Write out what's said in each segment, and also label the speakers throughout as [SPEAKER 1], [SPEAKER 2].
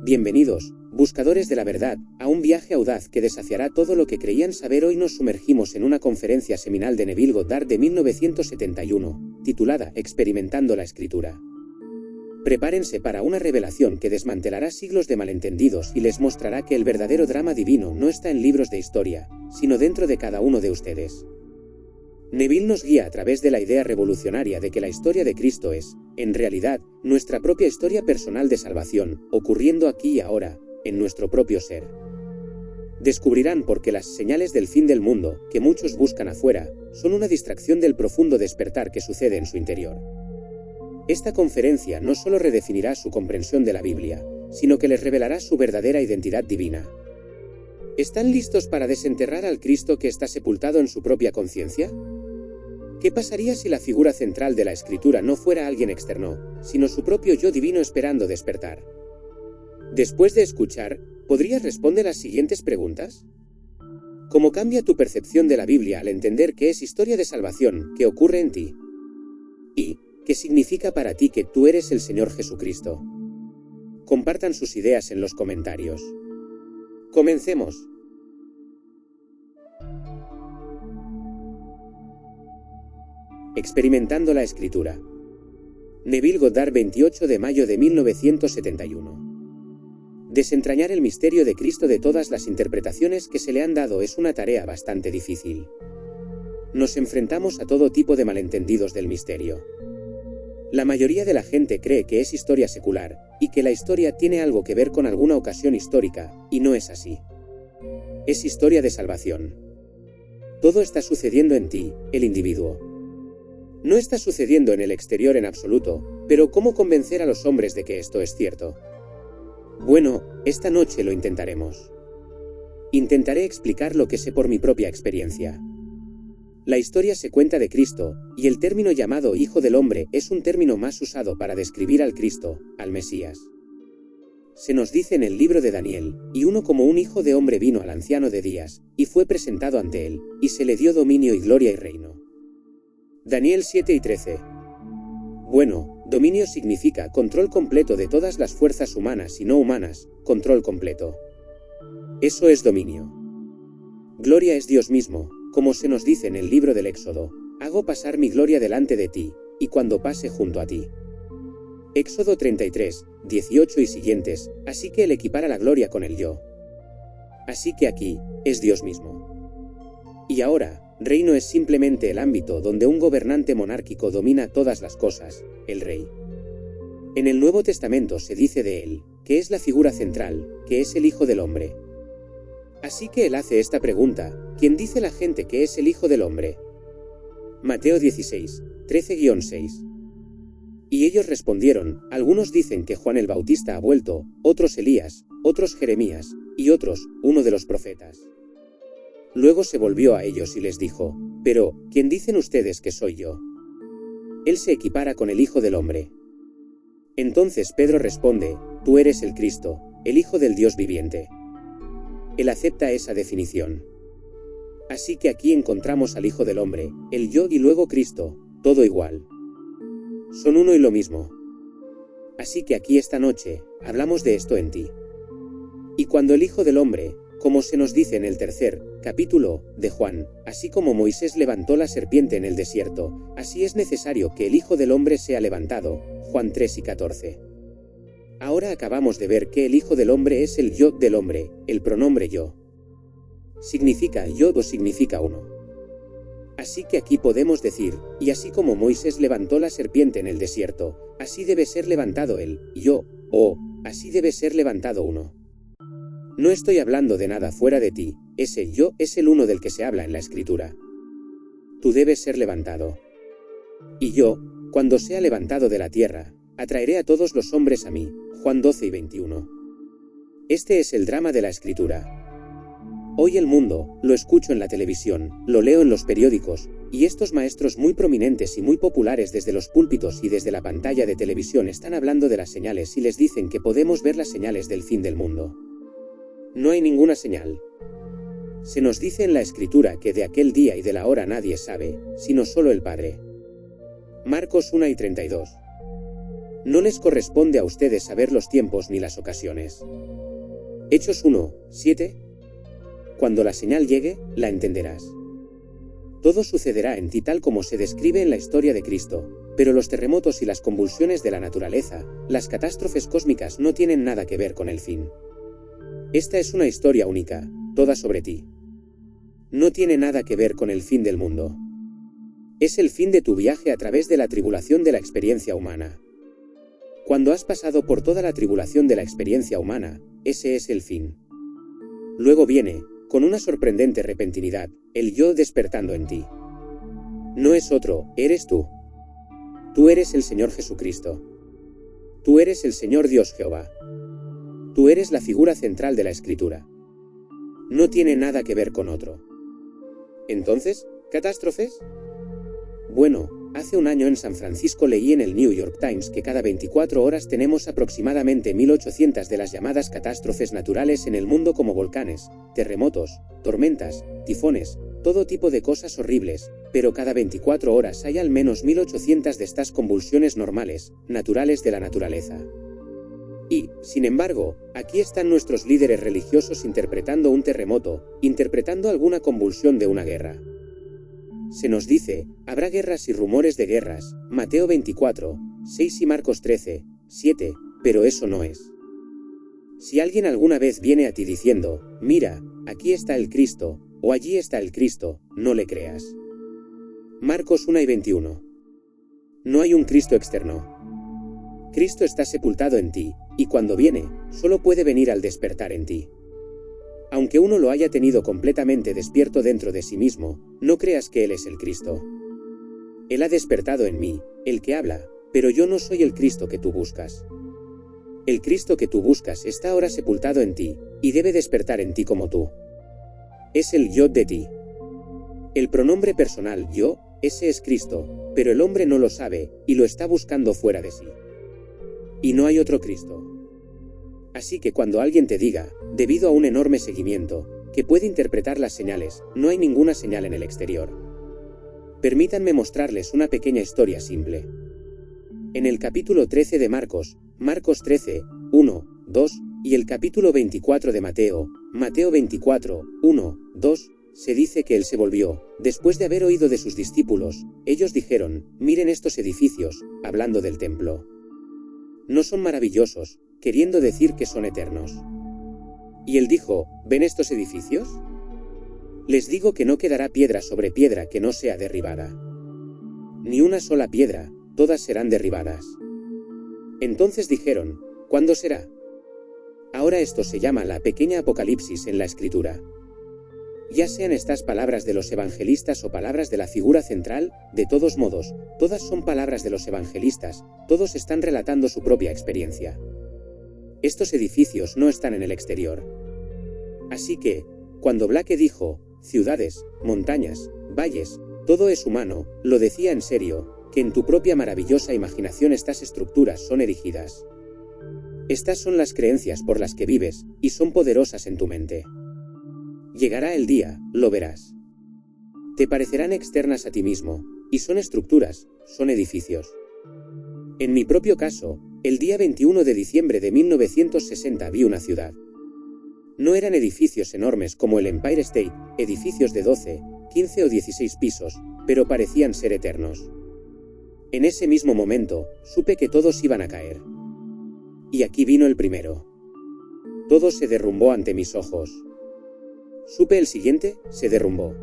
[SPEAKER 1] Bienvenidos, buscadores de la verdad, a un viaje audaz que desafiará todo lo que creían saber. Hoy nos sumergimos en una conferencia seminal de Neville Goddard de 1971, titulada Experimentando la Escritura. Prepárense para una revelación que desmantelará siglos de malentendidos y les mostrará que el verdadero drama divino no está en libros de historia, sino dentro de cada uno de ustedes. Neville nos guía a través de la idea revolucionaria de que la historia de Cristo es, en realidad, nuestra propia historia personal de salvación, ocurriendo aquí y ahora, en nuestro propio ser. Descubrirán por qué las señales del fin del mundo, que muchos buscan afuera, son una distracción del profundo despertar que sucede en su interior. Esta conferencia no solo redefinirá su comprensión de la Biblia, sino que les revelará su verdadera identidad divina. ¿Están listos para desenterrar al Cristo que está sepultado en su propia conciencia? ¿Qué pasaría si la figura central de la Escritura no fuera alguien externo, sino su propio yo divino esperando despertar? Después de escuchar, ¿podrías responder las siguientes preguntas? ¿Cómo cambia tu percepción de la Biblia al entender que es historia de salvación que ocurre en ti? ¿Y qué significa para ti que tú eres el Señor Jesucristo? Compartan sus ideas en los comentarios. Comencemos. Experimentando la Escritura. Neville Goddard, 28 de mayo de 1971. Desentrañar el misterio de Cristo de todas las interpretaciones que se le han dado es una tarea bastante difícil. Nos enfrentamos a todo tipo de malentendidos del misterio. La mayoría de la gente cree que es historia secular, y que la historia tiene algo que ver con alguna ocasión histórica, y no es así. Es historia de salvación. Todo está sucediendo en ti, el individuo. No está sucediendo en el exterior en absoluto, pero ¿cómo convencer a los hombres de que esto es cierto? Bueno, esta noche lo intentaremos. Intentaré explicar lo que sé por mi propia experiencia. La historia se cuenta de Cristo, y el término llamado Hijo del Hombre es un término más usado para describir al Cristo, al Mesías. Se nos dice en el libro de Daniel, y uno como un hijo de hombre vino al anciano de días, y fue presentado ante él, y se le dio dominio y gloria y reino. Daniel 7 y 13. Bueno, dominio significa control completo de todas las fuerzas humanas y no humanas, control completo. Eso es dominio. Gloria es Dios mismo, como se nos dice en el libro del Éxodo, hago pasar mi gloria delante de ti, y cuando pase junto a ti. Éxodo 33, 18 y siguientes, así que él equipara la gloria con el yo. Así que aquí, es Dios mismo. Y ahora, reino es simplemente el ámbito donde un gobernante monárquico domina todas las cosas, el rey. En el Nuevo Testamento se dice de él, que es la figura central, que es el Hijo del Hombre. Así que él hace esta pregunta, ¿quién dice la gente que es el Hijo del Hombre? Mateo 16, 13-6. Y ellos respondieron, algunos dicen que Juan el Bautista ha vuelto, otros Elías, otros Jeremías, y otros, uno de los profetas. Luego se volvió a ellos y les dijo, pero, ¿quién dicen ustedes que soy yo? Él se equipara con el Hijo del Hombre. Entonces Pedro responde, tú eres el Cristo, el Hijo del Dios viviente. Él acepta esa definición. Así que aquí encontramos al Hijo del Hombre, el yo y luego Cristo, todo igual. Son uno y lo mismo. Así que aquí esta noche, hablamos de esto en ti. Y cuando el Hijo del Hombre, como se nos dice en el tercer capítulo de Juan, así como Moisés levantó la serpiente en el desierto, así es necesario que el Hijo del Hombre sea levantado, Juan 3 y 14. Ahora acabamos de ver que el Hijo del Hombre es el yo del hombre, el pronombre yo. ¿Significa yo o significa uno? Así que aquí podemos decir, y así como Moisés levantó la serpiente en el desierto, así debe ser levantado el yo, o así debe ser levantado uno. No estoy hablando de nada fuera de ti, ese yo es el uno del que se habla en la Escritura. Tú debes ser levantado. Y yo, cuando sea levantado de la tierra, atraeré a todos los hombres a mí, Juan 12 y 21. Este es el drama de la Escritura. Hoy el mundo, lo escucho en la televisión, lo leo en los periódicos, y estos maestros muy prominentes y muy populares desde los púlpitos y desde la pantalla de televisión están hablando de las señales y les dicen que podemos ver las señales del fin del mundo. No hay ninguna señal. Se nos dice en la Escritura que de aquel día y de la hora nadie sabe, sino solo el Padre. Marcos 1 y 32. No les corresponde a ustedes saber los tiempos ni las ocasiones. Hechos 1, 7. Cuando la señal llegue, la entenderás. Todo sucederá en ti tal como se describe en la historia de Cristo, pero los terremotos y las convulsiones de la naturaleza, las catástrofes cósmicas no tienen nada que ver con el fin. Esta es una historia única, toda sobre ti. No tiene nada que ver con el fin del mundo. Es el fin de tu viaje a través de la tribulación de la experiencia humana. Cuando has pasado por toda la tribulación de la experiencia humana, ese es el fin. Luego viene, con una sorprendente repentinidad, el yo despertando en ti. No es otro, eres tú. Tú eres el Señor Jesucristo. Tú eres el Señor Dios Jehová. Tú eres la figura central de la Escritura. No tiene nada que ver con otro. Entonces, ¿catástrofes? Bueno, hace un año en San Francisco leí en el New York Times que cada 24 horas tenemos aproximadamente 1800 de las llamadas catástrofes naturales en el mundo, como volcanes, terremotos, tormentas, tifones, todo tipo de cosas horribles, pero cada 24 horas hay al menos 1800 de estas convulsiones normales, naturales de la naturaleza. Y, sin embargo, aquí están nuestros líderes religiosos interpretando un terremoto, interpretando alguna convulsión de una guerra. Se nos dice, habrá guerras y rumores de guerras, Mateo 24, 6 y Marcos 13, 7, pero eso no es. Si alguien alguna vez viene a ti diciendo, mira, aquí está el Cristo, o allí está el Cristo, no le creas. Marcos 1 y 21. No hay un Cristo externo. Cristo está sepultado en ti, y cuando viene, solo puede venir al despertar en ti. Aunque uno lo haya tenido completamente despierto dentro de sí mismo, no creas que Él es el Cristo. Él ha despertado en mí, el que habla, pero yo no soy el Cristo que tú buscas. El Cristo que tú buscas está ahora sepultado en ti, y debe despertar en ti como tú. Es el yo de ti. El pronombre personal yo, ese es Cristo, pero el hombre no lo sabe, y lo está buscando fuera de sí. Y no hay otro Cristo. Así que cuando alguien te diga, debido a un enorme seguimiento, que puede interpretar las señales, no hay ninguna señal en el exterior. Permítanme mostrarles una pequeña historia simple. En el capítulo 13 de Marcos, Marcos 13, 1, 2, y el capítulo 24 de Mateo, Mateo 24, 1, 2, se dice que él se volvió, después de haber oído de sus discípulos, ellos dijeron, miren estos edificios, hablando del templo. No son maravillosos, queriendo decir que son eternos. Y él dijo, ¿ven estos edificios? Les digo que no quedará piedra sobre piedra que no sea derribada. Ni una sola piedra, todas serán derribadas. Entonces dijeron, ¿cuándo será? Ahora esto se llama la pequeña Apocalipsis en la Escritura. Ya sean estas palabras de los evangelistas o palabras de la figura central, de todos modos, todas son palabras de los evangelistas, todos están relatando su propia experiencia. Estos edificios no están en el exterior. Así que, cuando Blake dijo, ciudades, montañas, valles, todo es humano, lo decía en serio, que en tu propia maravillosa imaginación estas estructuras son erigidas. Estas son las creencias por las que vives, y son poderosas en tu mente. Llegará el día, lo verás. Te parecerán externas a ti mismo, y son estructuras, son edificios. En mi propio caso, el día 21 de diciembre de 1960 vi una ciudad. No eran edificios enormes como el Empire State, edificios de 12, 15 o 16 pisos, pero parecían ser eternos. En ese mismo momento, supe que todos iban a caer. Y aquí vino el primero. Todo se derrumbó ante mis ojos. Supe el siguiente, se derrumbó.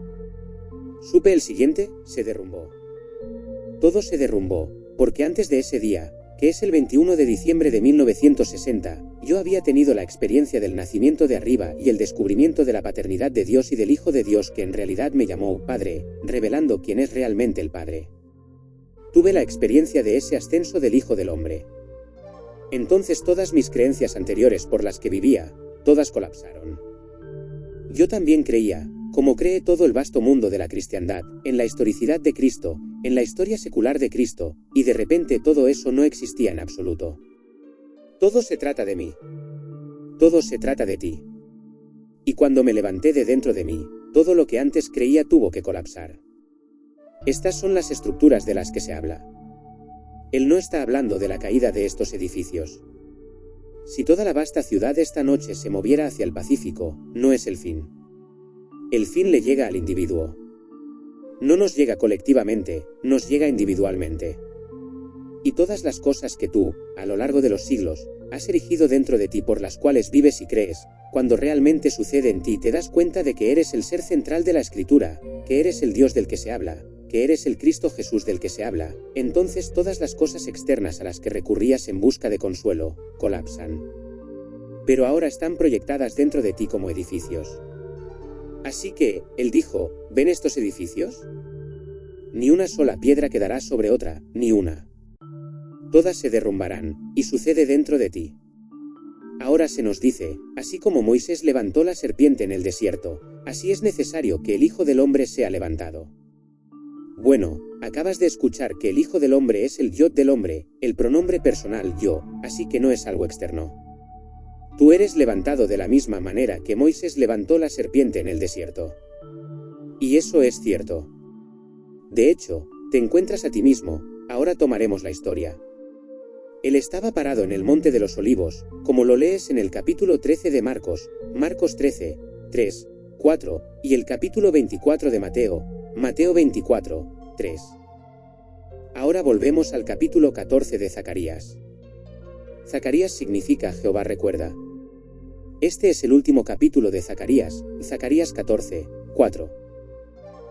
[SPEAKER 1] Supe el siguiente, se derrumbó. Todo se derrumbó, porque antes de ese día, que es el 21 de diciembre de 1960, yo había tenido la experiencia del nacimiento de arriba y el descubrimiento de la paternidad de Dios y del Hijo de Dios, que en realidad me llamó Padre, revelando quién es realmente el Padre. Tuve la experiencia de ese ascenso del Hijo del Hombre. Entonces todas mis creencias anteriores por las que vivía, todas colapsaron. Yo también creía, como cree todo el vasto mundo de la cristiandad, en la historicidad de Cristo, en la historia secular de Cristo, y de repente todo eso no existía en absoluto. Todo se trata de mí. Todo se trata de ti. Y cuando me levanté de dentro de mí, todo lo que antes creía tuvo que colapsar. Estas son las estructuras de las que se habla. Él no está hablando de la caída de estos edificios. Si toda la vasta ciudad esta noche se moviera hacia el Pacífico, no es el fin. El fin le llega al individuo. No nos llega colectivamente, nos llega individualmente. Y todas las cosas que tú, a lo largo de los siglos, has erigido dentro de ti por las cuales vives y crees, cuando realmente sucede en ti te das cuenta de que eres el ser central de la Escritura, que eres el Dios del que se habla, que eres el Cristo Jesús del que se habla, entonces todas las cosas externas a las que recurrías en busca de consuelo, colapsan. Pero ahora están proyectadas dentro de ti como edificios. Así que, él dijo, ¿ven estos edificios? Ni una sola piedra quedará sobre otra, ni una. Todas se derrumbarán, y sucede dentro de ti. Ahora se nos dice, así como Moisés levantó la serpiente en el desierto, así es necesario que el Hijo del Hombre sea levantado. Bueno, acabas de escuchar que el Hijo del Hombre es el yo del hombre, el pronombre personal yo, así que no es algo externo. Tú eres levantado de la misma manera que Moisés levantó la serpiente en el desierto. Y eso es cierto. De hecho, te encuentras a ti mismo, ahora tomaremos la historia. Él estaba parado en el monte de los olivos, como lo lees en el capítulo 13 de Marcos, Marcos 13, 3, 4, y el capítulo 24 de Mateo, Mateo 24, 3. Ahora volvemos al capítulo 14 de Zacarías. Zacarías significa Jehová recuerda. Este es el último capítulo de Zacarías, Zacarías 14, 4.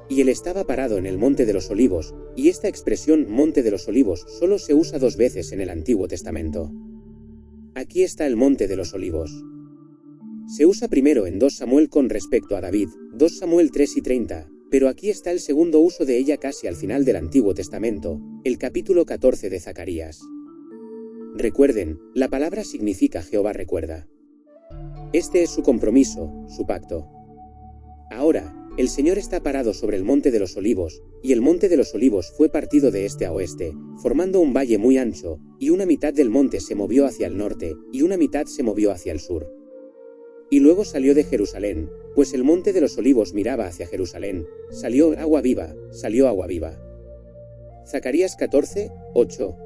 [SPEAKER 1] Y él estaba parado en el monte de los olivos, y esta expresión monte de los olivos solo se usa 2 veces en el Antiguo Testamento. Aquí está el monte de los olivos. Se usa primero en 2 Samuel con respecto a David, 2 Samuel 3 y 30, pero aquí está el segundo uso de ella casi al final del Antiguo Testamento, el capítulo 14 de Zacarías. Recuerden, la palabra significa Jehová recuerda. Este es su compromiso, su pacto. Ahora, el Señor está parado sobre el monte de los olivos, y el monte de los olivos fue partido de este a oeste, formando un valle muy ancho, y una mitad del monte se movió hacia el norte, y una mitad se movió hacia el sur. Y luego salió de Jerusalén, pues el monte de los olivos miraba hacia Jerusalén, salió agua viva, salió agua viva. Zacarías 14, 8.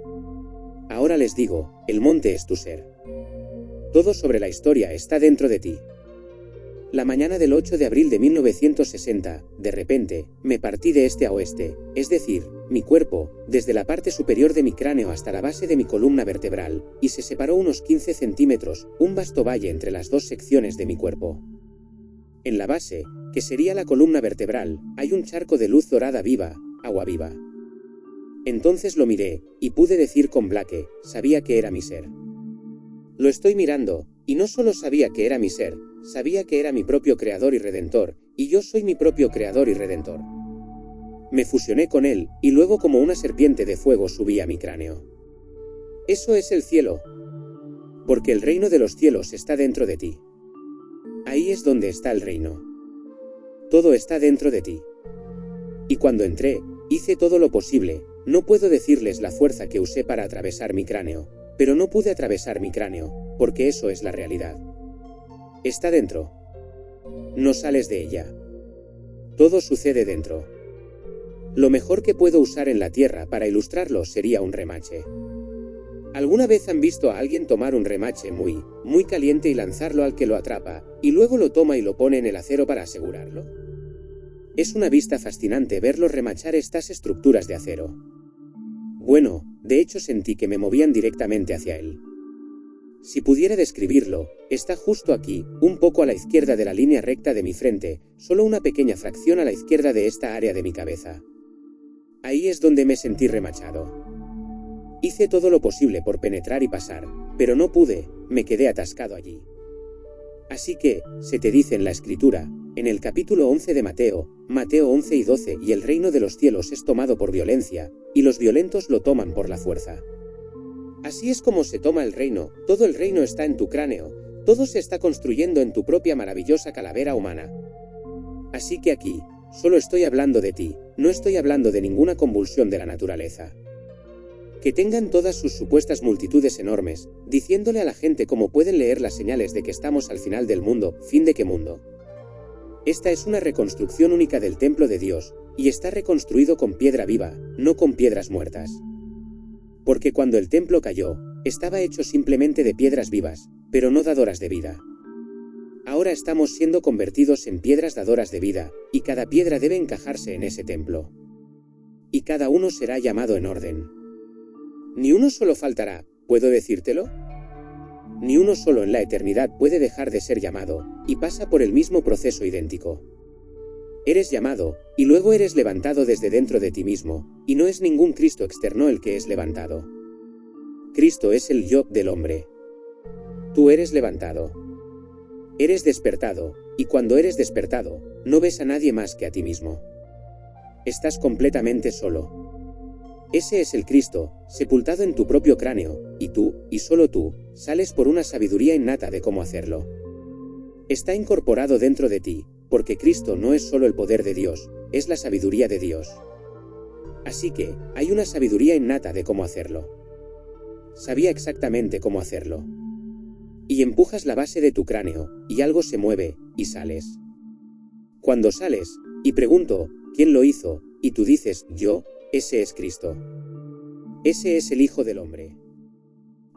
[SPEAKER 1] Ahora les digo, el monte es tu ser. Todo sobre la historia está dentro de ti. La mañana del 8 de abril de 1960, de repente, me partí de este a oeste, es decir, mi cuerpo, desde la parte superior de mi cráneo hasta la base de mi columna vertebral, y se separó unos 15 centímetros, un vasto valle entre las 2 secciones de mi cuerpo. En la base, que sería la columna vertebral, hay un charco de luz dorada viva, agua viva. Entonces lo miré, y pude decir con Blake, sabía que era mi ser. Lo estoy mirando, y no solo sabía que era mi ser, sabía que era mi propio creador y redentor, y yo soy mi propio creador y redentor. Me fusioné con él, y luego como una serpiente de fuego subí a mi cráneo. Eso es el cielo. Porque el reino de los cielos está dentro de ti. Ahí es donde está el reino. Todo está dentro de ti. Y cuando entré, hice todo lo posible, no puedo decirles la fuerza que usé para atravesar mi cráneo, pero no pude atravesar mi cráneo, porque eso es la realidad. Está dentro. No sales de ella. Todo sucede dentro. Lo mejor que puedo usar en la tierra para ilustrarlo sería un remache. ¿Alguna vez han visto a alguien tomar un remache muy caliente y lanzarlo al que lo atrapa, y luego lo toma y lo pone en el acero para asegurarlo? Es una vista fascinante verlo remachar estas estructuras de acero. Bueno, de hecho sentí que me movían directamente hacia él. Si pudiera describirlo, está justo aquí, un poco a la izquierda de la línea recta de mi frente, solo una pequeña fracción a la izquierda de esta área de mi cabeza. Ahí es donde me sentí remachado. Hice todo lo posible por penetrar y pasar, pero no pude, me quedé atascado allí. Así que, se te dice en la Escritura, en el capítulo 11 de Mateo, Mateo 11 y 12, y el reino de los cielos es tomado por violencia, y los violentos lo toman por la fuerza. Así es como se toma el reino, todo el reino está en tu cráneo, todo se está construyendo en tu propia maravillosa calavera humana. Así que aquí, solo estoy hablando de ti, no estoy hablando de ninguna convulsión de la naturaleza. Que tengan todas sus supuestas multitudes enormes, diciéndole a la gente cómo pueden leer las señales de que estamos al final del mundo, fin de qué mundo. Esta es una reconstrucción única del templo de Dios, y está reconstruido con piedra viva, no con piedras muertas. Porque cuando el templo cayó, estaba hecho simplemente de piedras vivas, pero no dadoras de vida. Ahora estamos siendo convertidos en piedras dadoras de vida, y cada piedra debe encajarse en ese templo. Y cada uno será llamado en orden. Ni uno solo faltará, ¿puedo decírtelo? Ni uno solo en la eternidad puede dejar de ser llamado, y pasa por el mismo proceso idéntico. Eres llamado, y luego eres levantado desde dentro de ti mismo, y no es ningún Cristo externo el que es levantado. Cristo es el yo del hombre. Tú eres levantado. Eres despertado, y cuando eres despertado, no ves a nadie más que a ti mismo. Estás completamente solo. Ese es el Cristo, sepultado en tu propio cráneo, y tú, y solo tú, sales por una sabiduría innata de cómo hacerlo. Está incorporado dentro de ti, porque Cristo no es solo el poder de Dios, es la sabiduría de Dios. Así que, hay una sabiduría innata de cómo hacerlo. Sabía exactamente cómo hacerlo. Y empujas la base de tu cráneo, y algo se mueve, y sales. Cuando sales, y pregunto, ¿quién lo hizo? Y tú dices, yo, ese es Cristo. Ese es el Hijo del Hombre.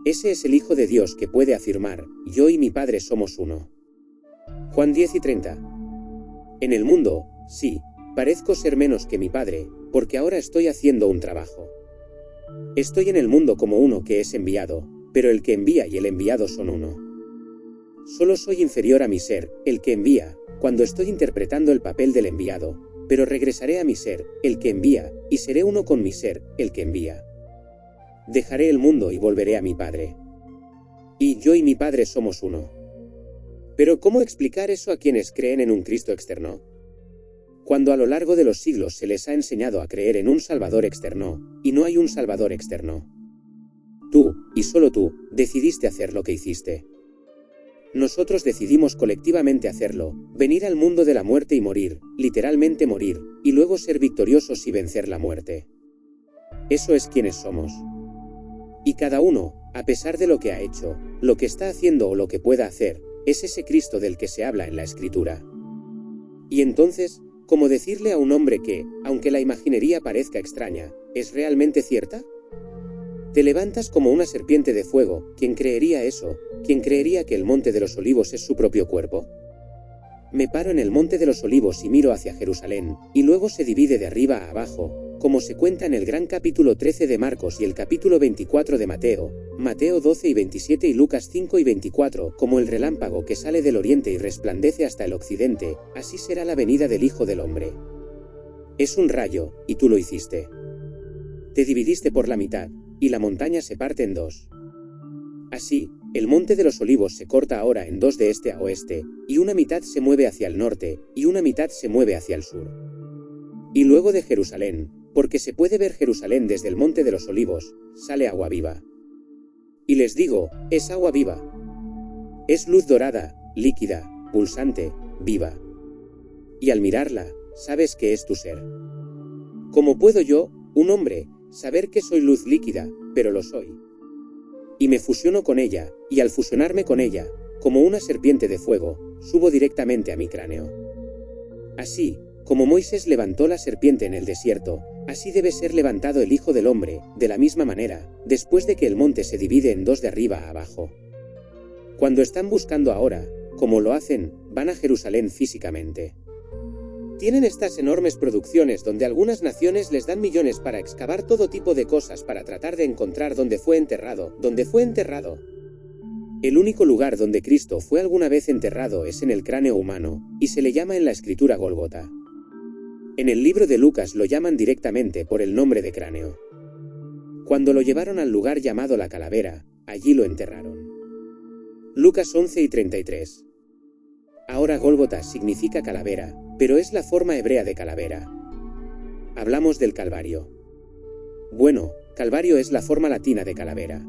[SPEAKER 1] Ese es el Hijo de Dios que puede afirmar, yo y mi Padre somos uno. Juan 10:30. En el mundo, sí, parezco ser menos que mi Padre, porque ahora estoy haciendo un trabajo. Estoy en el mundo como uno que es enviado, pero el que envía y el enviado son uno. Solo soy inferior a mi ser, el que envía, cuando estoy interpretando el papel del enviado, pero regresaré a mi ser, el que envía, y seré uno con mi ser, el que envía. Dejaré el mundo y volveré a mi Padre. Y yo y mi Padre somos uno. Pero ¿cómo explicar eso a quienes creen en un Cristo externo? Cuando a lo largo de los siglos se les ha enseñado a creer en un Salvador externo, y no hay un Salvador externo. Tú, y solo tú, decidiste hacer lo que hiciste. Nosotros decidimos colectivamente hacerlo, venir al mundo de la muerte y morir, literalmente morir, y luego ser victoriosos y vencer la muerte. Eso es quienes somos. Y cada uno, a pesar de lo que ha hecho, lo que está haciendo o lo que pueda hacer, es ese Cristo del que se habla en la Escritura. Y entonces, ¿cómo decirle a un hombre que, aunque la imaginería parezca extraña, es realmente cierta? Te levantas como una serpiente de fuego, ¿quién creería eso? ¿Quién creería que el Monte de los Olivos es su propio cuerpo? Me paro en el Monte de los Olivos y miro hacia Jerusalén, y luego se divide de arriba a abajo, como se cuenta en el gran capítulo 13 de Marcos y el capítulo 24 de Mateo, Mateo 12 y 27 y Lucas 5 y 24, como el relámpago que sale del oriente y resplandece hasta el occidente, así será la venida del Hijo del Hombre. Es un rayo, y tú lo hiciste. Te dividiste por la mitad, y la montaña se parte en dos. Así, el Monte de los Olivos se corta ahora en dos de este a oeste, y una mitad se mueve hacia el norte, y una mitad se mueve hacia el sur. Y luego de Jerusalén, porque se puede ver Jerusalén desde el Monte de los Olivos, sale agua viva. Y les digo, es agua viva. Es luz dorada, líquida, pulsante, viva. Y al mirarla, sabes que es tu ser. ¿Cómo puedo yo, un hombre, saber que soy luz líquida, pero lo soy? Y me fusiono con ella, y al fusionarme con ella, como una serpiente de fuego, subo directamente a mi cráneo. Así, como Moisés levantó la serpiente en el desierto, así debe ser levantado el Hijo del Hombre, de la misma manera, después de que el monte se divide en dos de arriba a abajo. Cuando están buscando ahora, como lo hacen, van a Jerusalén físicamente. Tienen estas enormes producciones donde algunas naciones les dan millones para excavar todo tipo de cosas para tratar de encontrar dónde fue enterrado. El único lugar donde Cristo fue alguna vez enterrado es en el cráneo humano, y se le llama en la Escritura Gólgota. En el libro de Lucas lo llaman directamente por el nombre de cráneo. Cuando lo llevaron al lugar llamado la calavera, allí lo enterraron. Lucas 11 y 33. Ahora Gólgota significa calavera, pero es la forma hebrea de calavera. Hablamos del Calvario. Bueno, Calvario es la forma latina de calavera.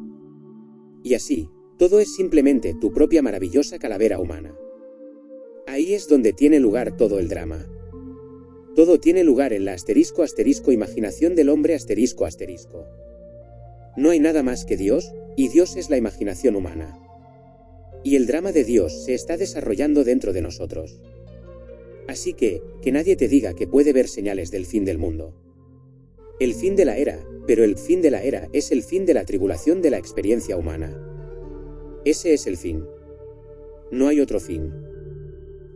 [SPEAKER 1] Y así, todo es simplemente tu propia maravillosa calavera humana. Ahí es donde tiene lugar todo el drama. Todo tiene lugar en la *** imaginación del hombre ***. No hay nada más que Dios, y Dios es la imaginación humana. Y el drama de Dios se está desarrollando dentro de nosotros. Así que nadie te diga que puede ver señales del fin del mundo. El fin de la era, Pero el fin de la era es el fin de la tribulación de la experiencia humana. Ese es el fin. No hay otro fin.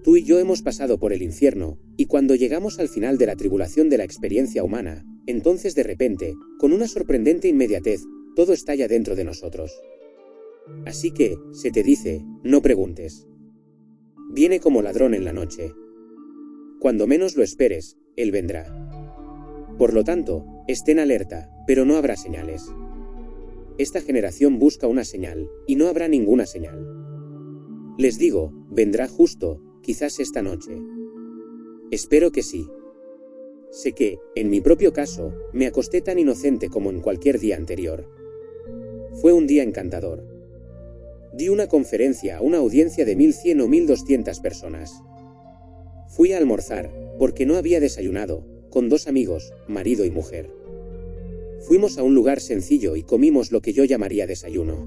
[SPEAKER 1] Tú y yo hemos pasado por el infierno, y cuando llegamos al final de la tribulación de la experiencia humana, entonces de repente, con una sorprendente inmediatez, todo estalla dentro de nosotros. Así que, se te dice, no preguntes. Viene como ladrón en la noche. Cuando menos lo esperes, él vendrá. Por lo tanto, estén alerta, pero no habrá señales. Esta generación busca una señal, y no habrá ninguna señal. Les digo, vendrá justo, quizás esta noche. Espero que sí. Sé que, en mi propio caso, me acosté tan inocente como en cualquier día anterior. Fue un día encantador. Di una conferencia a una audiencia de 1100 o 1200 personas. Fui a almorzar, porque no había desayunado, con 2 amigos, marido y mujer. Fuimos a un lugar sencillo y comimos lo que yo llamaría desayuno.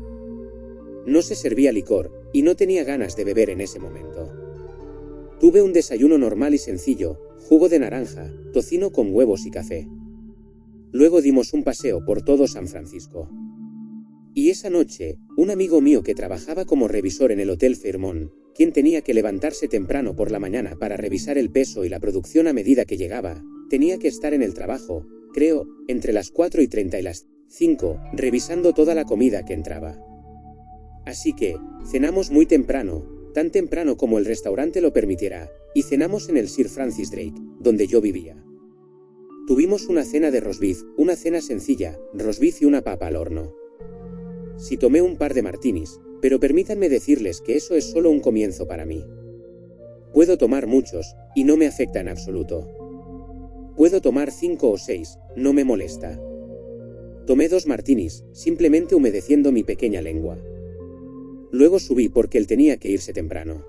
[SPEAKER 1] No se servía licor, y no tenía ganas de beber en ese momento. Tuve un desayuno normal y sencillo, jugo de naranja, tocino con huevos y café. Luego dimos un paseo por todo San Francisco. Y esa noche, un amigo mío que trabajaba como revisor en el Hotel Fairmont, quien tenía que levantarse temprano por la mañana para revisar el peso y la producción a medida que llegaba, tenía que estar en el trabajo, creo, entre las 4:30 y las 5, revisando toda la comida que entraba. Así que, cenamos muy temprano, tan temprano como el restaurante lo permitiera, y cenamos en el Sir Francis Drake, donde yo vivía. Tuvimos una cena de roast beef, una cena sencilla, roast beef y una papa al horno. Sí tomé un par de martinis, pero permítanme decirles que eso es solo un comienzo para mí. Puedo tomar muchos, y no me afecta en absoluto. Puedo tomar 5 o 6, no me molesta. Tomé 2 martinis, simplemente humedeciendo mi pequeña lengua. Luego subí porque él tenía que irse temprano.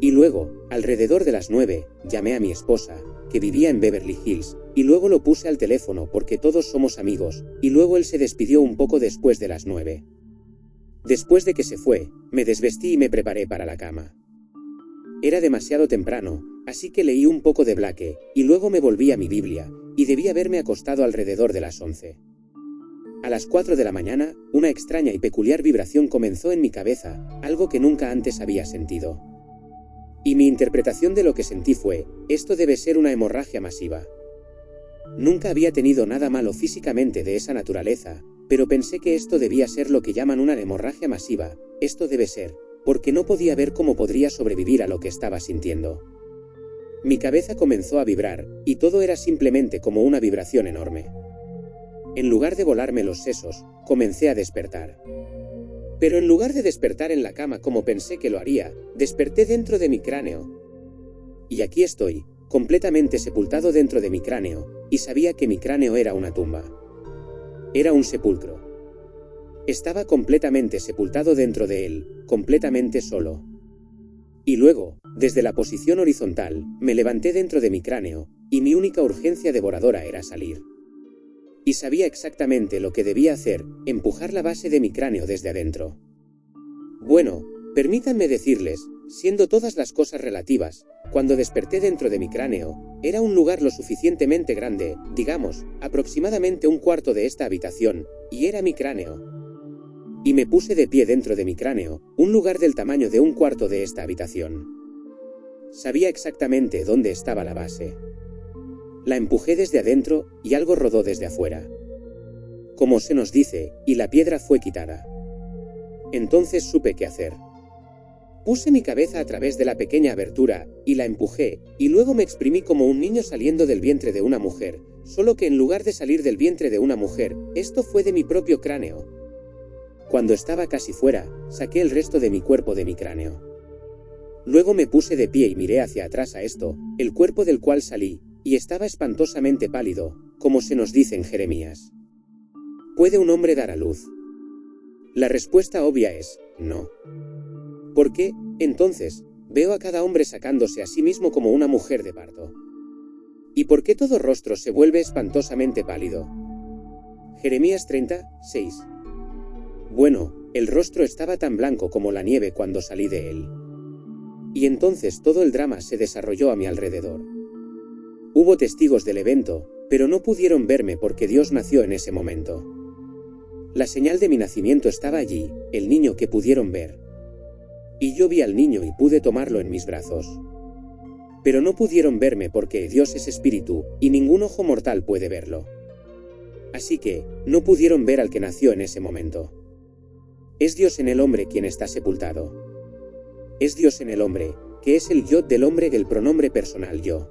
[SPEAKER 1] Y luego, alrededor de las 9, llamé a mi esposa, que vivía en Beverly Hills, y luego lo puse al teléfono porque todos somos amigos, y luego él se despidió un poco después de las 9. Después de que se fue, me desvestí y me preparé para la cama. Era demasiado temprano, así que leí un poco de Blake, y luego me volví a mi Biblia, y debí haberme acostado alrededor de las 11. A las 4 de la mañana, una extraña y peculiar vibración comenzó en mi cabeza, algo que nunca antes había sentido. Y mi interpretación de lo que sentí fue, esto debe ser una hemorragia masiva. Nunca había tenido nada malo físicamente de esa naturaleza, pero pensé que esto debía ser lo que llaman una hemorragia masiva, esto debe ser, porque no podía ver cómo podría sobrevivir a lo que estaba sintiendo. Mi cabeza comenzó a vibrar, y todo era simplemente como una vibración enorme. En lugar de volarme los sesos, comencé a despertar. Pero en lugar de despertar en la cama como pensé que lo haría, desperté dentro de mi cráneo. Y aquí estoy, completamente sepultado dentro de mi cráneo, y sabía que mi cráneo era una tumba. Era un sepulcro. Estaba completamente sepultado dentro de él, completamente solo. Y luego, desde la posición horizontal, me levanté dentro de mi cráneo, y mi única urgencia devoradora era salir. Y sabía exactamente lo que debía hacer, empujar la base de mi cráneo desde adentro. Bueno, permítanme decirles, siendo todas las cosas relativas, cuando desperté dentro de mi cráneo, era un lugar lo suficientemente grande, digamos, aproximadamente un cuarto de esta habitación, y era mi cráneo. Y me puse de pie dentro de mi cráneo, un lugar del tamaño de un cuarto de esta habitación. Sabía exactamente dónde estaba la base. La empujé desde adentro, y algo rodó desde afuera. Como se nos dice, y la piedra fue quitada. Entonces supe qué hacer. Puse mi cabeza a través de la pequeña abertura, y la empujé, y luego me exprimí como un niño saliendo del vientre de una mujer, solo que en lugar de salir del vientre de una mujer, esto fue de mi propio cráneo. Cuando estaba casi fuera, saqué el resto de mi cuerpo de mi cráneo. Luego me puse de pie y miré hacia atrás a esto, el cuerpo del cual salí, y estaba espantosamente pálido, como se nos dice en Jeremías. ¿Puede un hombre dar a luz? La respuesta obvia es, no. ¿Por qué, entonces, veo a cada hombre sacándose a sí mismo como una mujer de parto? ¿Y por qué todo rostro se vuelve espantosamente pálido? Jeremías 30, 6. Bueno, el rostro estaba tan blanco como la nieve cuando salí de él. Y entonces todo el drama se desarrolló a mi alrededor. Hubo testigos del evento, Pero no pudieron verme porque Dios nació en ese momento. La señal de mi nacimiento estaba allí, el niño que pudieron ver. Y yo vi al niño y pude tomarlo en mis brazos. Pero no pudieron verme porque Dios es espíritu, y ningún ojo mortal puede verlo. Así que, no pudieron ver al que nació en ese momento. Es Dios en el hombre quien está sepultado. Es Dios en el hombre, que es el yo del hombre, el pronombre personal yo.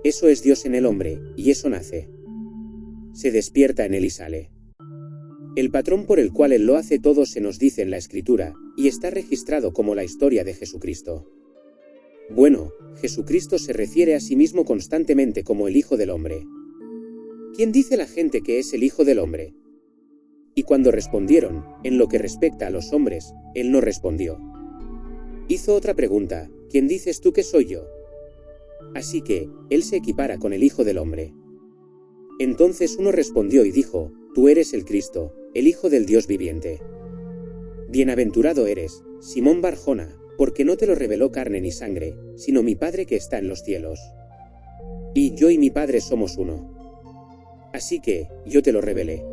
[SPEAKER 1] Eso es Dios en el hombre, y eso nace. Se despierta en él y sale. El patrón por el cual él lo hace todo se nos dice en la Escritura, y está registrado como la historia de Jesucristo. Bueno, Jesucristo se refiere a sí mismo constantemente como el Hijo del Hombre. ¿Quién dice la gente que es el Hijo del Hombre? Y cuando respondieron, en lo que respecta a los hombres, él no respondió. Hizo otra pregunta, ¿quién dices tú que soy yo? Así que, él se equipara con el Hijo del Hombre. Entonces uno respondió y dijo, tú eres el Cristo, el Hijo del Dios viviente. Bienaventurado eres, Simón Barjona, porque no te lo reveló carne ni sangre, sino mi Padre que está en los cielos. Y yo y mi Padre somos uno. Así que, yo te lo revelé.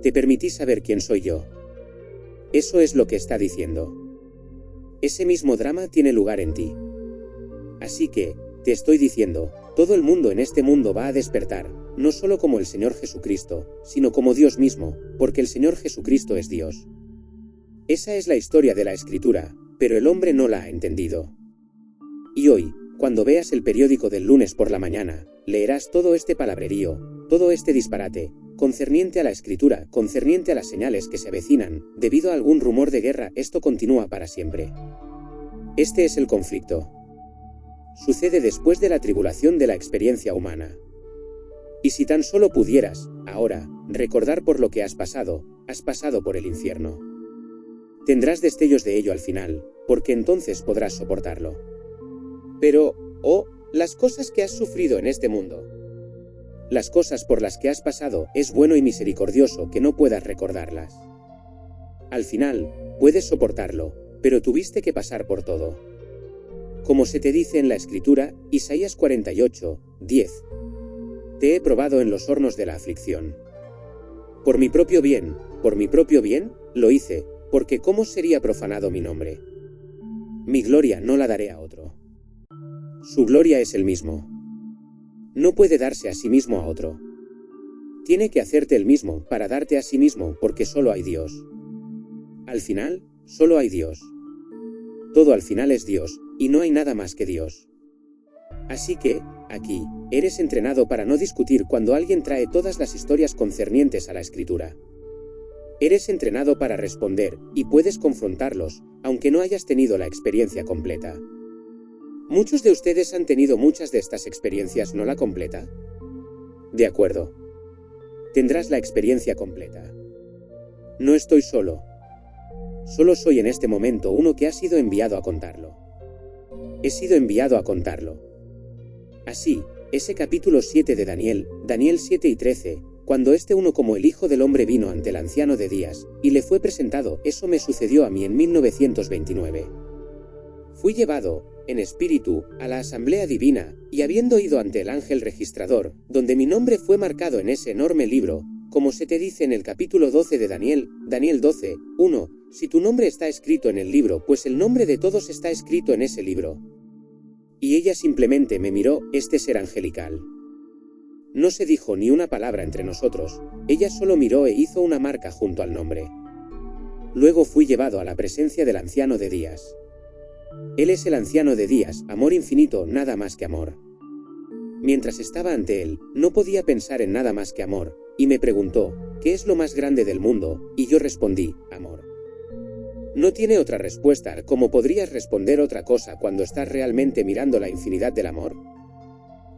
[SPEAKER 1] Te permití saber quién soy yo. Eso es lo que está diciendo. Ese mismo drama tiene lugar en ti. Así que, te estoy diciendo, todo el mundo en este mundo va a despertar, no solo como el Señor Jesucristo, sino como Dios mismo, porque el Señor Jesucristo es Dios. Esa es la historia de la Escritura, pero el hombre no la ha entendido. Y hoy, cuando veas el periódico del lunes por la mañana, leerás todo este palabrerío, todo este disparate, concerniente a la Escritura, concerniente a las señales que se avecinan, debido a algún rumor de guerra. Esto continúa para siempre. Este es el conflicto. Sucede después de la tribulación de la experiencia humana. Y si tan solo pudieras, ahora, recordar por lo que has pasado por el infierno. Tendrás destellos de ello al final, porque entonces podrás soportarlo. Pero, las cosas que has sufrido en este mundo. Las cosas por las que has pasado, es bueno y misericordioso que no puedas recordarlas. Al final, puedes soportarlo, pero tuviste que pasar por todo. Como se te dice en la Escritura, Isaías 48, 10. Te he probado en los hornos de la aflicción. Por mi propio bien, lo hice, porque ¿cómo sería profanado mi nombre? Mi gloria no la daré a otro. Su gloria es el mismo. No puede darse a sí mismo a otro. Tiene que hacerte el mismo para darte a sí mismo, porque solo hay Dios. Al final, solo hay Dios. Todo al final es Dios, y no hay nada más que Dios. Así que, aquí, eres entrenado para no discutir cuando alguien trae todas las historias concernientes a la Escritura. Eres entrenado para responder, y puedes confrontarlos, aunque no hayas tenido la experiencia completa. Muchos de ustedes han tenido muchas de estas experiencias, ¿no la completa? De acuerdo. Tendrás la experiencia completa. No estoy solo. Solo soy en este momento uno que ha sido enviado a contarlo. He sido enviado a contarlo. Así, ese capítulo 7 de Daniel 7 y 13, cuando este uno como el Hijo del Hombre vino ante el anciano de días, y le fue presentado, eso me sucedió a mí en 1929. Fui llevado, en espíritu, a la asamblea divina, y habiendo ido ante el ángel registrador, donde mi nombre fue marcado en ese enorme libro, como se te dice en el capítulo 12 de Daniel 12, 1, si tu nombre está escrito en el libro, pues el nombre de todos está escrito en ese libro. Y ella simplemente me miró, este ser angelical. No se dijo ni una palabra entre nosotros, ella solo miró e hizo una marca junto al nombre. Luego fui llevado a la presencia del anciano de días. Él es el anciano de días, amor infinito, nada más que amor. Mientras estaba ante él, no podía pensar en nada más que amor, y me preguntó, ¿qué es lo más grande del mundo? Y yo respondí, amor. No tiene otra respuesta, ¿cómo podrías responder otra cosa cuando estás realmente mirando la infinidad del amor?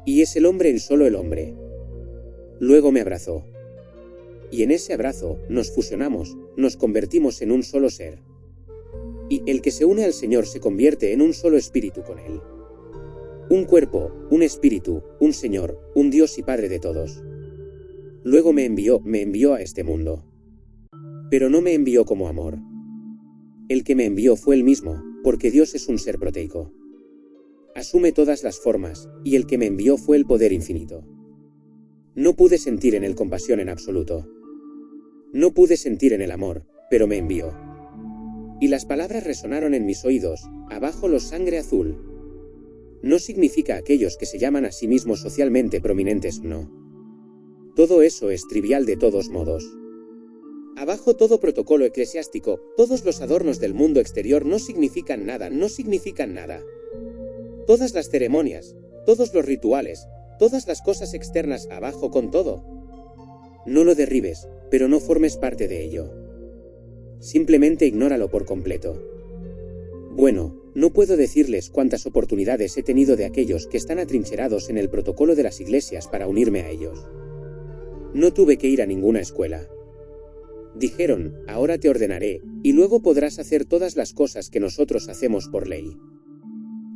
[SPEAKER 1] Y es el hombre en solo el hombre. Luego me abrazó. Y en ese abrazo, nos fusionamos, nos convertimos en un solo ser. Y el que se une al Señor se convierte en un solo espíritu con Él. Un cuerpo, un espíritu, un Señor, un Dios y Padre de todos. Luego me envió a este mundo. Pero no me envió como amor. El que me envió fue Él mismo, porque Dios es un ser proteico. Asume todas las formas, y el que me envió fue el poder infinito. No pude sentir en él compasión en absoluto. No pude sentir en el amor, pero me envió. Y las palabras resonaron en mis oídos, abajo los sangre azul. No significa aquellos que se llaman a sí mismos socialmente prominentes, no. Todo eso es trivial de todos modos. Abajo todo protocolo eclesiástico, todos los adornos del mundo exterior no significan nada, no significan nada. Todas las ceremonias, todos los rituales, todas las cosas externas abajo con todo. No lo derribes, pero no formes parte de ello. Simplemente ignóralo por completo. Bueno, no puedo decirles cuántas oportunidades he tenido de aquellos que están atrincherados en el protocolo de las iglesias para unirme a ellos. No tuve que ir a ninguna escuela. Dijeron, ahora te ordenaré, y luego podrás hacer todas las cosas que nosotros hacemos por ley.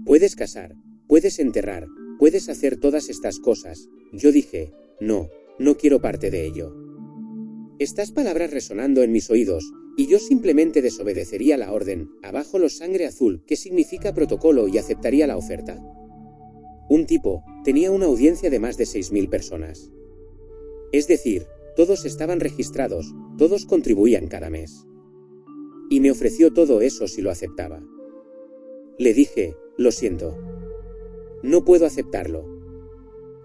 [SPEAKER 1] Puedes casar, puedes enterrar, puedes hacer todas estas cosas. Yo dije, no quiero parte de ello. Estas palabras resonando en mis oídos, y yo simplemente desobedecería la orden, abajo los sangre azul, que significa protocolo, y aceptaría la oferta. Un tipo, tenía una audiencia de más de 6.000 personas. Es decir, todos estaban registrados, todos contribuían cada mes. Y me ofreció todo eso si lo aceptaba. Le dije, lo siento. No puedo aceptarlo.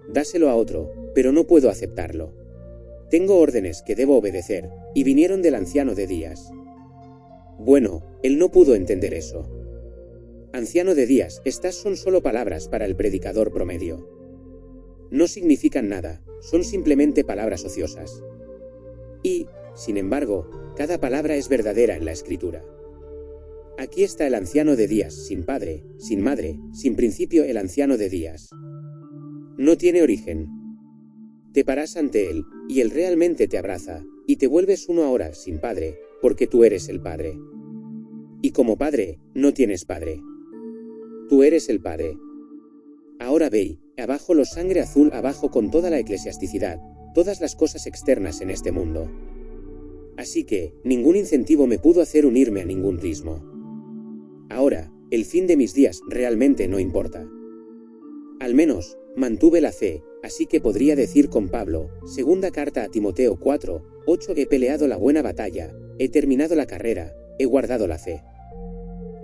[SPEAKER 1] Dáselo a otro, pero no puedo aceptarlo. Tengo órdenes que debo obedecer, y vinieron del anciano de días. Bueno, él no pudo entender eso. Anciano de días, estas son solo palabras para el predicador promedio. No significan nada, son simplemente palabras ociosas. Y, sin embargo, cada palabra es verdadera en la Escritura. Aquí está el anciano de días, sin padre, sin madre, sin principio, el anciano de días. No tiene origen. Te paras ante él, y él realmente te abraza, y te vuelves uno ahora, sin padre, porque tú eres el padre. Y como padre, no tienes padre. Tú eres el padre. Ahora ve, abajo los sangre azul, abajo con toda la eclesiasticidad, todas las cosas externas en este mundo. Así que, ningún incentivo me pudo hacer unirme a ningún ritmo. Ahora, el fin de mis días realmente no importa. Al menos, mantuve la fe, así que podría decir con Pablo, segunda carta a Timoteo 4:8, he peleado la buena batalla, he terminado la carrera, he guardado la fe.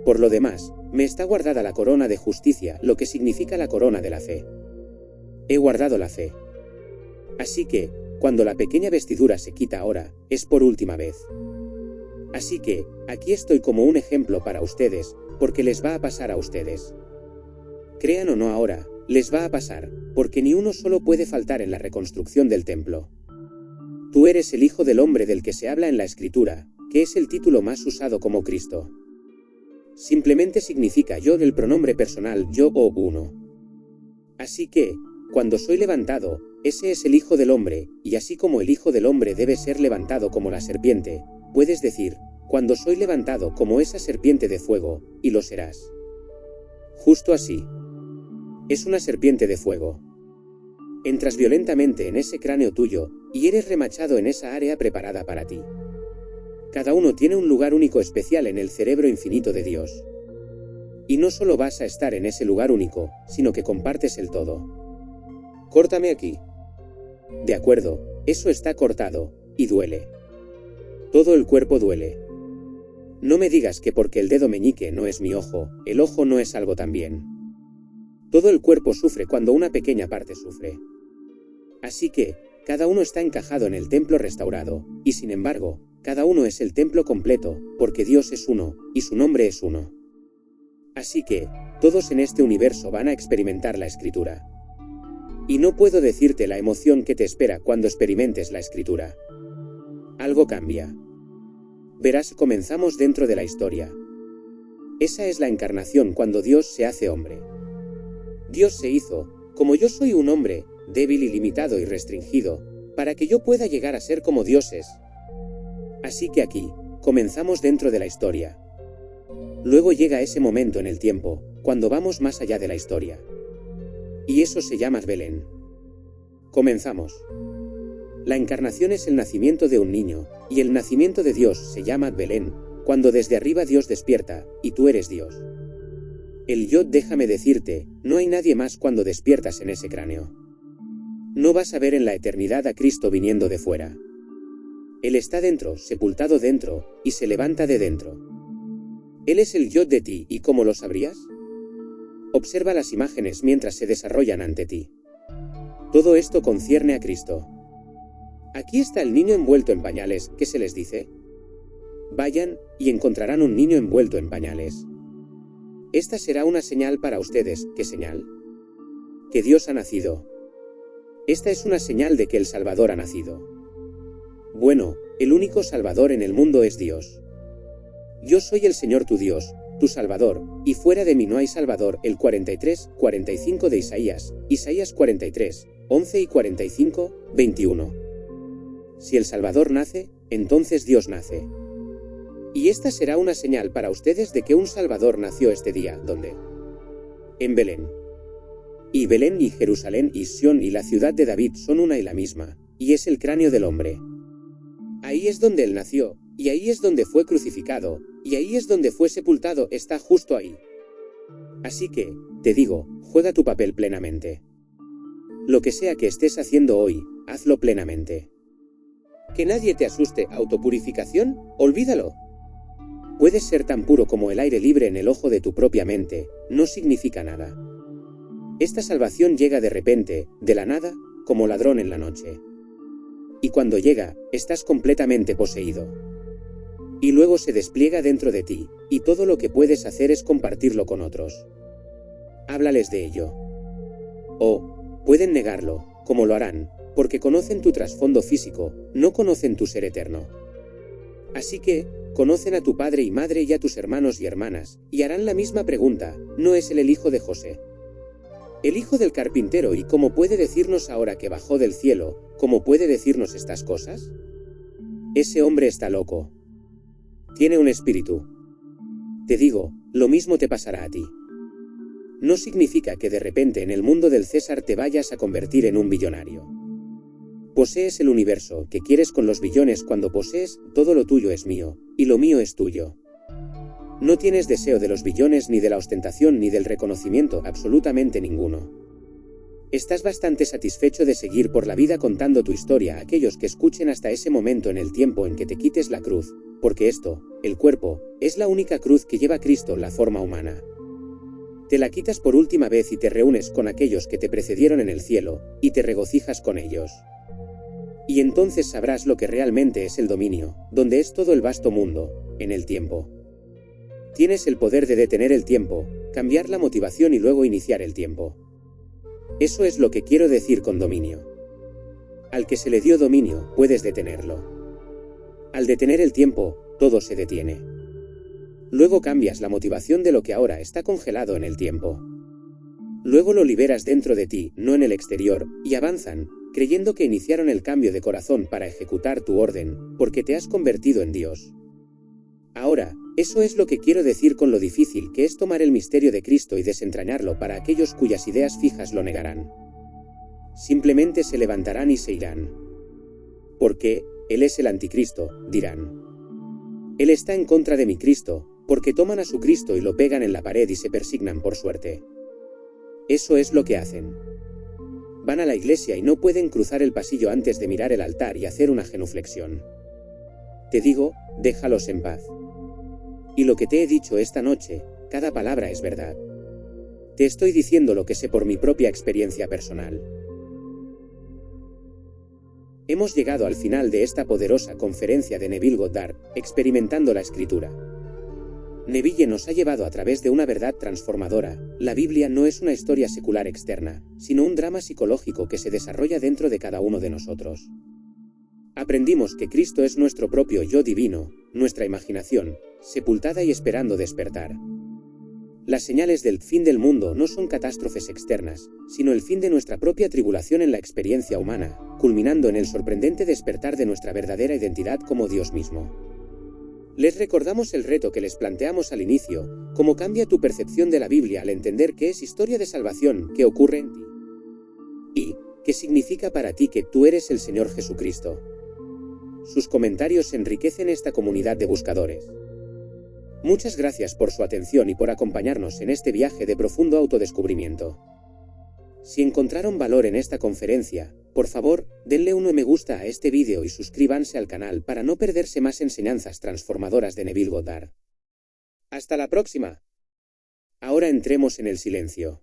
[SPEAKER 1] Por lo demás, me está guardada la corona de justicia, lo que significa la corona de la fe. He guardado la fe. Así que, cuando la pequeña vestidura se quita ahora, es por última vez. Así que, aquí estoy como un ejemplo para ustedes, porque les va a pasar a ustedes. Crean o no ahora, les va a pasar, porque ni uno solo puede faltar en la reconstrucción del templo. Tú eres el Hijo del Hombre del que se habla en la Escritura, que es el título más usado como Cristo. Simplemente significa yo, el pronombre personal yo o uno. Así que, cuando soy levantado, ese es el Hijo del Hombre, y así como el Hijo del Hombre debe ser levantado como la serpiente, puedes decir, cuando soy levantado como esa serpiente de fuego, y lo serás. Justo así. Es una serpiente de fuego. Entras violentamente en ese cráneo tuyo, y eres remachado en esa área preparada para ti. Cada uno tiene un lugar único especial en el cerebro infinito de Dios. Y no solo vas a estar en ese lugar único, sino que compartes el todo. Córtame aquí. De acuerdo, eso está cortado, y duele. Todo el cuerpo duele. No me digas que porque el dedo meñique no es mi ojo, el ojo no es algo también. Todo el cuerpo sufre cuando una pequeña parte sufre. Así que, cada uno está encajado en el templo restaurado, y sin embargo, cada uno es el templo completo, porque Dios es uno, y su nombre es uno. Así que, todos en este universo van a experimentar la Escritura. Y no puedo decirte la emoción que te espera cuando experimentes la Escritura. Algo cambia. Verás, comenzamos dentro de la historia. Esa es la encarnación cuando Dios se hace hombre. Dios se hizo, como yo soy un hombre, débil y limitado y restringido, para que yo pueda llegar a ser como dioses. Así que aquí, comenzamos dentro de la historia. Luego llega ese momento en el tiempo, cuando vamos más allá de la historia. Y eso se llama Belén. Comenzamos. La encarnación es el nacimiento de un niño, y el nacimiento de Dios se llama Belén, cuando desde arriba Dios despierta, y tú eres Dios. El yo, déjame decirte, no hay nadie más cuando despiertas en ese cráneo. No vas a ver en la eternidad a Cristo viniendo de fuera. Él está dentro, sepultado dentro, y se levanta de dentro. Él es el yo de ti, ¿y cómo lo sabrías? Observa las imágenes mientras se desarrollan ante ti. Todo esto concierne a Cristo. Aquí está el niño envuelto en pañales, ¿qué se les dice? Vayan, y encontrarán un niño envuelto en pañales. Esta será una señal para ustedes, ¿qué señal? Que Dios ha nacido. Esta es una señal de que el Salvador ha nacido. Bueno, el único Salvador en el mundo es Dios. Yo soy el Señor tu Dios, tu Salvador, y fuera de mí no hay Salvador. El 43, 45 de Isaías, Isaías 43, 11 y 45, 21. Si el Salvador nace, entonces Dios nace. Y esta será una señal para ustedes de que un Salvador nació este día, ¿dónde? En Belén. Y Belén y Jerusalén y Sión y la ciudad de David son una y la misma, y es el cráneo del hombre. Ahí es donde él nació, y ahí es donde fue crucificado, y ahí es donde fue sepultado, está justo ahí. Así que, te digo, juega tu papel plenamente. Lo que sea que estés haciendo hoy, hazlo plenamente. Que nadie te asuste, autopurificación, olvídalo. Puedes ser tan puro como el aire libre en el ojo de tu propia mente, no significa nada. Esta salvación llega de repente, de la nada, como ladrón en la noche. Y cuando llega, estás completamente poseído. Y luego se despliega dentro de ti, y todo lo que puedes hacer es compartirlo con otros. Háblales de ello. O, pueden negarlo, como lo harán, porque conocen tu trasfondo físico, no conocen tu ser eterno. Así que, conocen a tu padre y madre y a tus hermanos y hermanas, y harán la misma pregunta, ¿no es él el hijo de José? El hijo del carpintero, ¿y cómo puede decirnos ahora que bajó del cielo, cómo puede decirnos estas cosas? Ese hombre está loco. Tiene un espíritu. Te digo, lo mismo te pasará a ti. No significa que de repente en el mundo del César te vayas a convertir en un billonario. Posees el universo, ¿qué quieres con los billones cuando posees? Todo lo tuyo es mío, y lo mío es tuyo. No tienes deseo de los billones ni de la ostentación ni del reconocimiento, absolutamente ninguno. Estás bastante satisfecho de seguir por la vida contando tu historia a aquellos que escuchen hasta ese momento en el tiempo en que te quites la cruz, porque esto, el cuerpo, es la única cruz que lleva Cristo, la forma humana. Te la quitas por última vez y te reúnes con aquellos que te precedieron en el cielo, y te regocijas con ellos. Y entonces sabrás lo que realmente es el dominio, donde es todo el vasto mundo, en el tiempo. Tienes el poder de detener el tiempo, cambiar la motivación y luego iniciar el tiempo. Eso es lo que quiero decir con dominio. Al que se le dio dominio, puedes detenerlo. Al detener el tiempo, todo se detiene. Luego cambias la motivación de lo que ahora está congelado en el tiempo. Luego lo liberas dentro de ti, no en el exterior, y avanzan, creyendo que iniciaron el cambio de corazón para ejecutar tu orden, porque te has convertido en Dios. Ahora, eso es lo que quiero decir con lo difícil que es tomar el misterio de Cristo y desentrañarlo para aquellos cuyas ideas fijas lo negarán. Simplemente se levantarán y se irán. Porque, Él es el anticristo, dirán. Él está en contra de mi Cristo, porque toman a su Cristo y lo pegan en la pared y se persignan por suerte. Eso es lo que hacen. Van a la iglesia y no pueden cruzar el pasillo antes de mirar el altar y hacer una genuflexión. Te digo, déjalos en paz. Y lo que te he dicho esta noche, cada palabra es verdad. Te estoy diciendo lo que sé por mi propia experiencia personal. Hemos llegado al final de esta poderosa conferencia de Neville Goddard, experimentando la escritura. Neville nos ha llevado a través de una verdad transformadora. La Biblia no es una historia secular externa, sino un drama psicológico que se desarrolla dentro de cada uno de nosotros. Aprendimos que Cristo es nuestro propio yo divino, nuestra imaginación, sepultada y esperando despertar. Las señales del fin del mundo no son catástrofes externas, sino el fin de nuestra propia tribulación en la experiencia humana, culminando en el sorprendente despertar de nuestra verdadera identidad como Dios mismo. Les recordamos el reto que les planteamos al inicio: cómo cambia tu percepción de la Biblia al entender que es historia de salvación que ocurre en ti. Y, ¿qué significa para ti que tú eres el Señor Jesucristo? Sus comentarios enriquecen esta comunidad de buscadores. Muchas gracias por su atención y por acompañarnos en este viaje de profundo autodescubrimiento. Si encontraron valor en esta conferencia, Por favor, denle un me gusta a este vídeo y suscríbanse al canal para no perderse más enseñanzas transformadoras de Neville Goddard. ¡Hasta la próxima! Ahora entremos en el silencio.